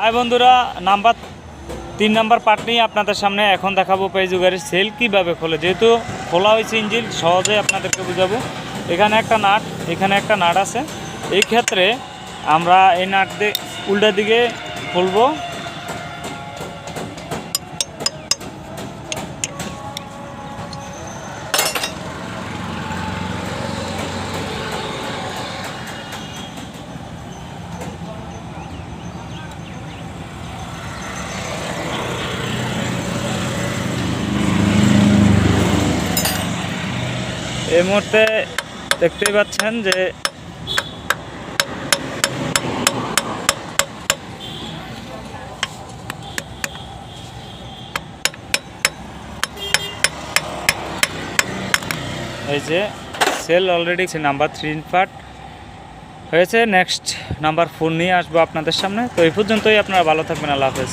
High বন্ধুরা, number 3 number part নিয়ে আপনাদের সামনে এখন দেখাবো পেজু গাড়ির সেল কীভাবে খোলে। যেহেতু খোলা হয়েছে ইঞ্জিন, সহজে আপনাদেরকে বুঝাবো। এখানে একটা নাট, এখানে একটা নাট আছে। এই ক্ষেত্রে আমরা এই নাট দিয়ে উল্টা দিকে খুলবো। এই মুহূর্তে দেখতেই পাচ্ছেন যে এই যে সেল অলরেডি নাম্বার 3 পার্ট হয়েছে। নেক্সট নাম্বার 4 নিয়ে আসবো আপনাদের সামনে। তো এই পর্যন্তই, আপনারা ভালো থাকবেন। আল্লাহ হাফেজ।